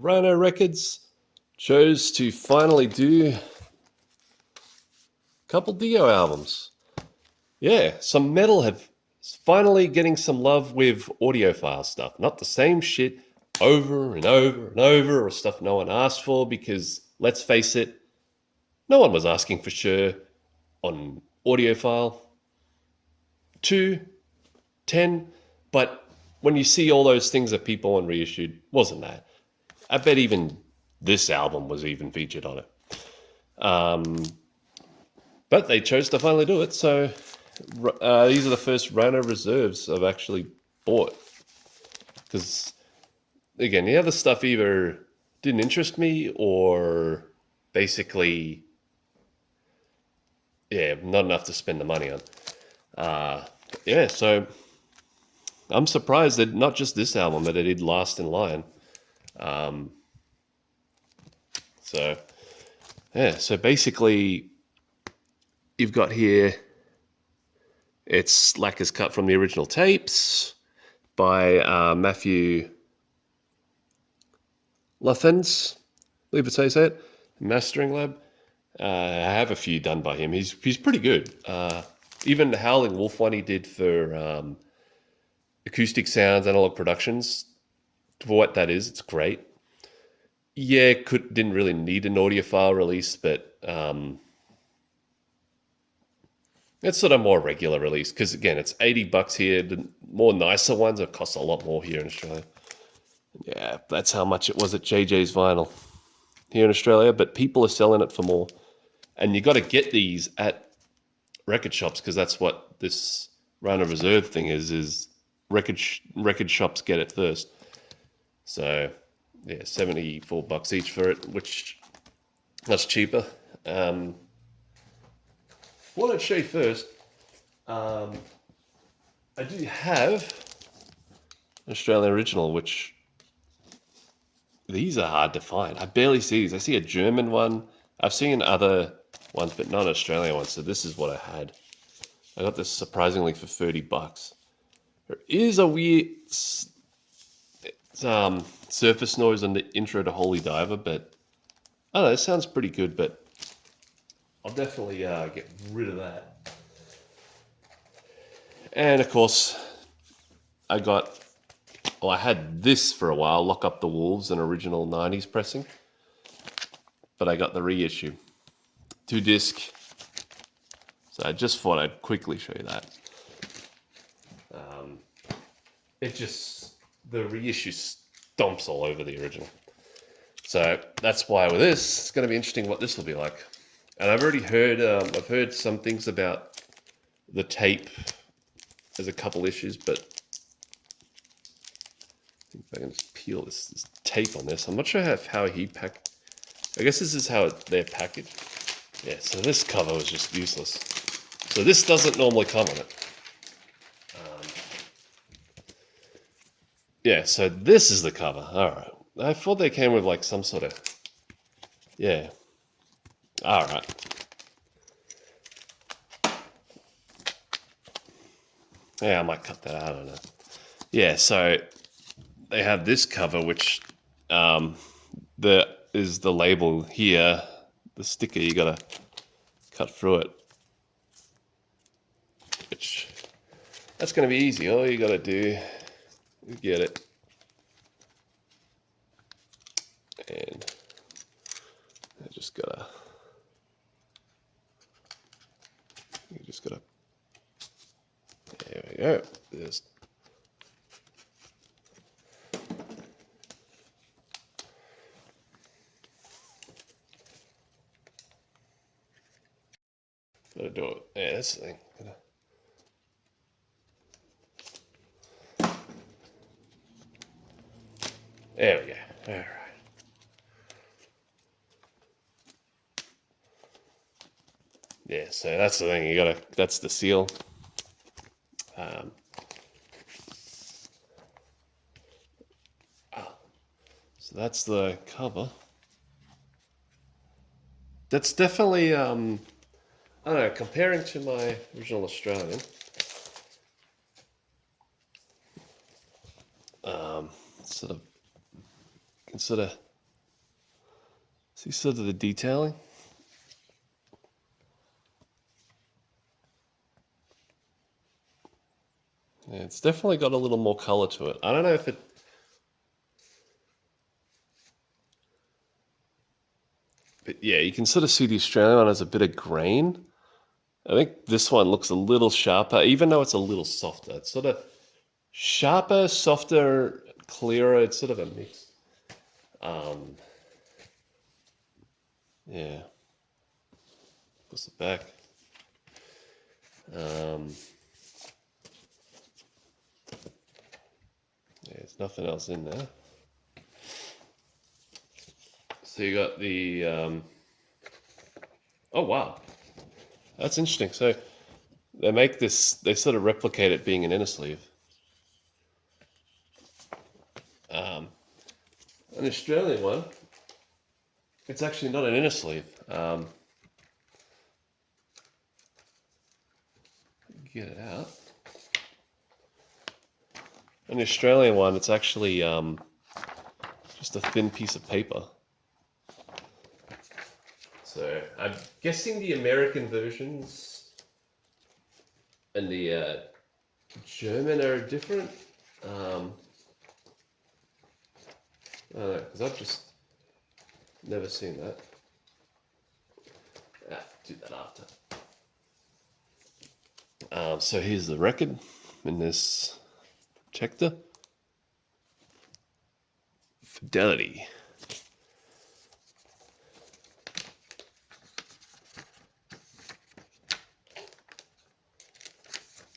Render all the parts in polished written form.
Rhino Records chose to finally do a couple Dio albums. Yeah, some metal have finally getting some love with audiophile stuff. Not the same shit over and over and over, or stuff no one asked for, because let's face it, no one was asking for sure on audiophile 2, 10, but when you see all those things that people on reissued, wasn't that? I bet even this album was even featured on it. But they chose to finally do it, so these are the first Rhino reserves I've actually bought. Because, again, the other stuff either didn't interest me or basically, yeah, not enough to spend the money on. Yeah, so I'm surprised that not just this album, but it did last in line. So, yeah, so basically, you've got here, it's lacquers cut from the original tapes by Matthew Luthens, I believe it's how you say it, Mastering Lab. I have a few done by him. He's pretty good. Even the Howling Wolf one he did for Acoustic Sounds, Analog Productions, for what that is, it's great. Yeah, didn't really need an audiophile release, but it's sort of more regular release, because again, it's $80 here. The more nicer ones, it costs a lot more here in Australia. Yeah, that's how much it was at JJ's Vinyl here in Australia, but people are selling it for more. And you got to get these at record shops, because that's what this Rhino Reserve thing is record shops get it first. So, yeah, $74 each for it, which that's cheaper. What I'd show you first, I do have an Australian original, which these are hard to find. I barely see these. I see a German one. I've seen other ones, but not Australian ones. So this is what I had. I got this surprisingly for $30. There is a weird surface noise on the intro to Holy Diver, but I don't know, it sounds pretty good, but I'll definitely get rid of that. And of course, I had this for a while, Lock Up the Wolves, an original 90s pressing, but I got the reissue, 2-disc. So I just thought I'd quickly show you that. The reissue stomps all over the original. So that's why with this, it's going to be interesting what this will be like. And I've already heard, I've heard some things about the tape. There's a couple issues, but I think if I can just peel this tape on this. I'm not sure how he packed. I guess this is how they're packaged. Yeah, so this cover was just useless. So this doesn't normally come on it. Yeah, so this is the cover. All right. I thought they came with like some sort of... Yeah. All right. Yeah, I might cut that out. I don't know. Yeah, so they have this cover, which is the label here. The sticker, you got to cut through it. Which, that's going to be easy. All you got to do... You get it. And you just gotta there we go. Just gotta do it. Yeah, that's the thing. There we go. All right. Yeah, so that's the thing. That's the seal. So that's the cover. That's definitely, I don't know, comparing to my original Australian. Sort of See sort of the detailing? Yeah, it's definitely got a little more color to it. I don't know if it... But yeah, you can sort of see the Australian one has a bit of grain. I think this one looks a little sharper, even though it's a little softer. It's sort of sharper, softer, clearer. It's sort of a mix. Yeah. What's the back? Yeah, there's nothing else in there. So you got the... oh, wow. That's interesting. So they make this... They sort of replicate it being an inner sleeve. An Australian one, it's actually not an inner sleeve. Get it out. An Australian one, it's actually just a thin piece of paper. So I'm guessing the American versions and the German are different. I don't know, because I've just never seen that. Do that after. So here's the record in this protector. Fidelity.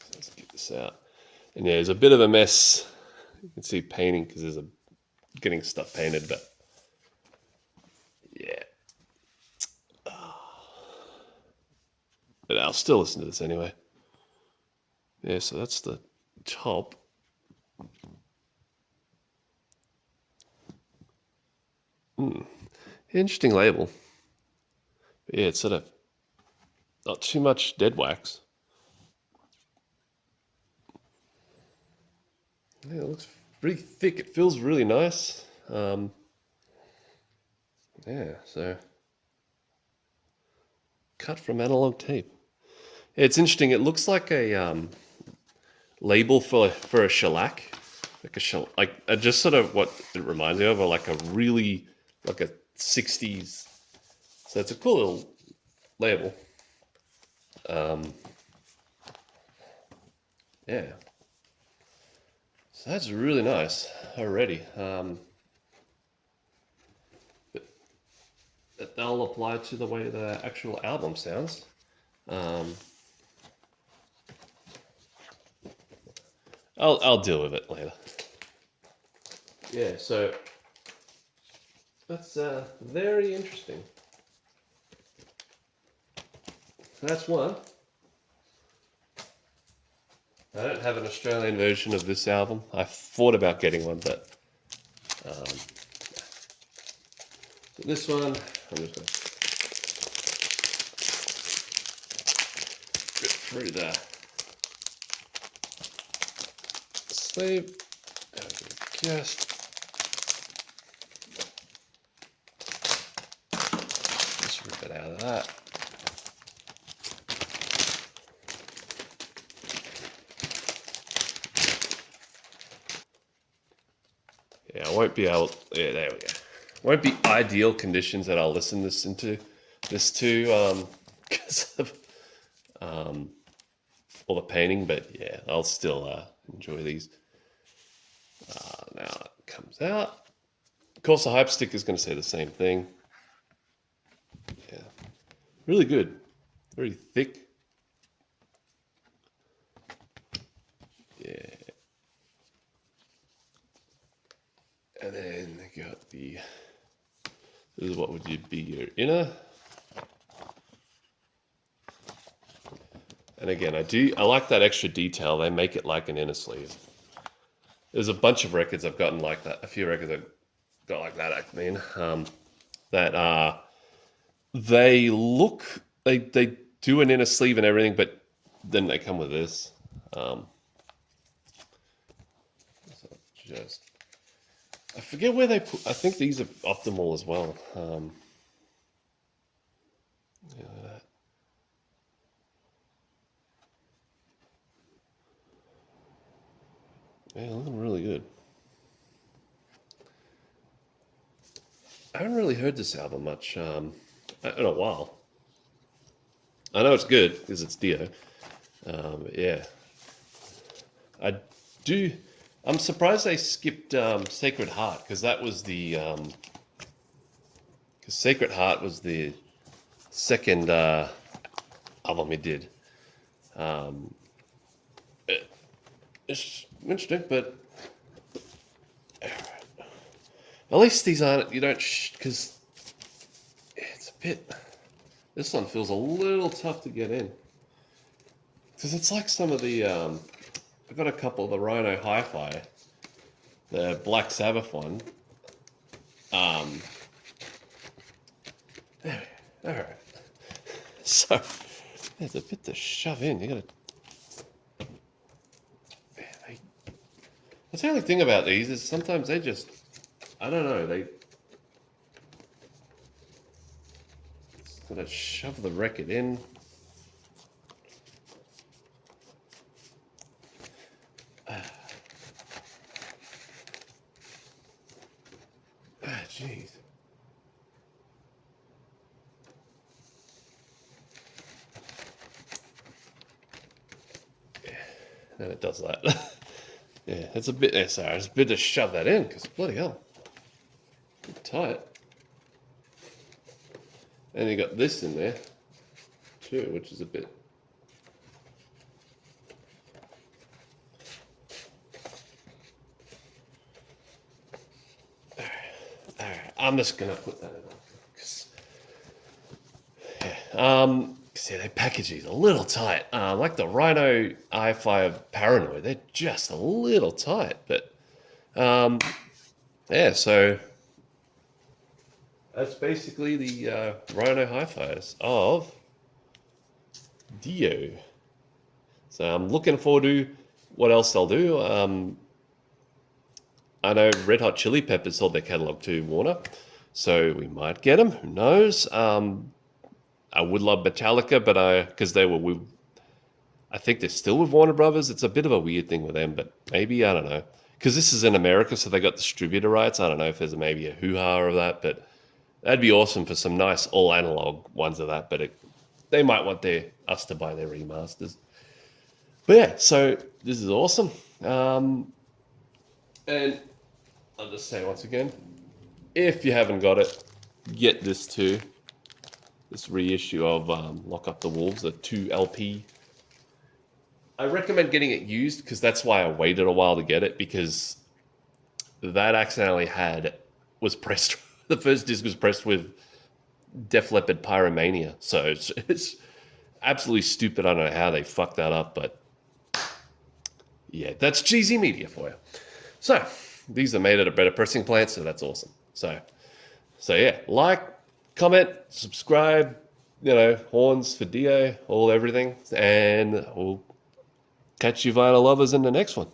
So let's get this out. And yeah, there's a bit of a mess. You can see painting because there's getting stuff painted, but yeah. But I'll still listen to this anyway. Yeah, so that's the top. Interesting label. But yeah, it's sort of not too much dead wax. Yeah, it looks pretty thick. It feels really nice. Yeah, so cut from analog tape. Yeah, it's interesting. It looks like a label for a shellac, like just sort of what it reminds me of, or like a really like a 60s. So it's a cool little label. Yeah. So that's really nice already. But that'll apply to the way the actual album sounds. I'll deal with it later. Yeah, so that's very interesting. That's one. I don't have an Australian version of this album. I thought about getting one, but so this one, I'm just going to rip through the sleeve. Just rip it out of that. Yeah, I won't be able. Yeah, there we go. Won't be ideal conditions that I'll listen this to, because of all the painting. But yeah, I'll still enjoy these. Now it comes out. Of course, the hype stick is going to say the same thing. Yeah, really good, very thick. Yeah. And then they got this is what would be your inner. And again, I like that extra detail. They make it like an inner sleeve. There's a bunch of records I've gotten like that. A few records I've got like that, I mean, that they do an inner sleeve and everything, but then they come with this. So just, I forget where they put. I think these are optimal as well. Yeah, look at that. Yeah, looking really good. I haven't really heard this album much in a while. I know it's good because it's Dio. Yeah, I do. I'm surprised they skipped Sacred Heart because that was the because Sacred Heart was the second album he did. It's interesting, but at least these aren't. You don't because it's a bit. This one feels a little tough to get in because it's like some of the. I've got a couple of the Rhino Hi-Fi, the Black Sabbath one. There, all right. So there's a bit to shove in. You gotta. That's the only thing about these is sometimes they just. I don't know. They. Gotta shove the record in. Jeez. Yeah, and it does that. Yeah, it's a bit. Sorry, it's a bit to shove that in because bloody hell, tight. And you got this in there too, which is a bit. All right, I'm just gonna put that in. Yeah, they package these a little tight. Like the Rhino i5 Paranoid, they're just a little tight. But yeah, so that's basically the Rhino Hi-Fis of Dio. So I'm looking forward to what else they'll do. I know Red Hot Chili Peppers sold their catalog to Warner, so we might get them. Who knows? I would love Metallica, but because they were with, I think they're still with Warner Brothers. It's a bit of a weird thing with them, but maybe I don't know. Because this is in America, so they got distributor rights. I don't know if there's maybe a hoo-ha of that, but that'd be awesome for some nice all analog ones of that. But they might want us to buy their remasters. But yeah, so this is awesome. And I'll just say once again, if you haven't got it, get this too. This reissue of Lock Up the Wolves, the 2 LP. I recommend getting it used because that's why I waited a while to get it, because that accidentally was pressed. The first disc was pressed with Def Leppard Pyromania. So it's absolutely stupid. I don't know how they fucked that up, but yeah, that's cheesy media for you. So these are made at a better pressing plant, so that's awesome. So yeah, like, comment, subscribe, horns for Dio, everything, and we'll catch you vinyl lovers in the next one.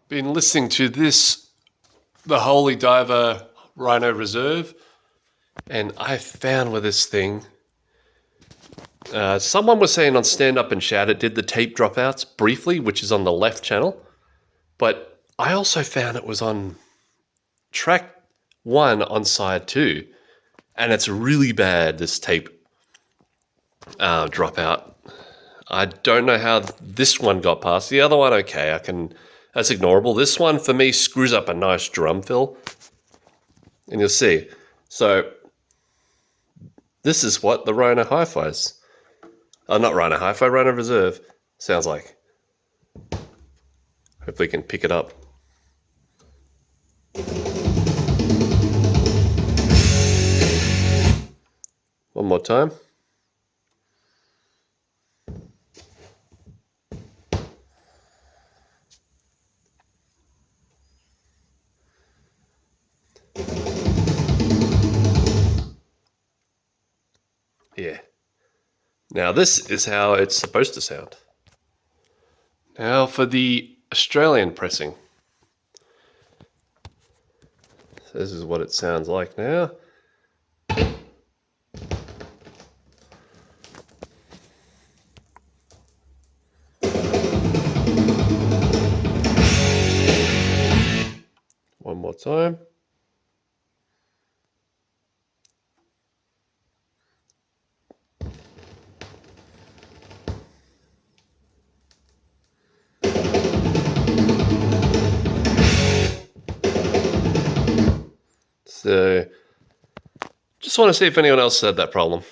Been listening to the Holy Diver Rhino Reserve, and I found with this thing, someone was saying on Stand Up and Shout it did the tape dropouts briefly, which is on the left channel, but I also found it was on track 1 on side 2. And it's really bad, this tape dropout. I don't know how this one got past. The other one, okay, that's ignorable. This one, for me, screws up a nice drum fill. And you'll see. So, this is what the Rhino Hi-Fis, not Rhino Hi-Fi, Rhino Reserve sounds like. Hopefully you can pick it up. One more time. Yeah. Now this is how it's supposed to sound. Now for the Australian pressing. So this is what it sounds like now. more time. So, just want to see if anyone else had that problem.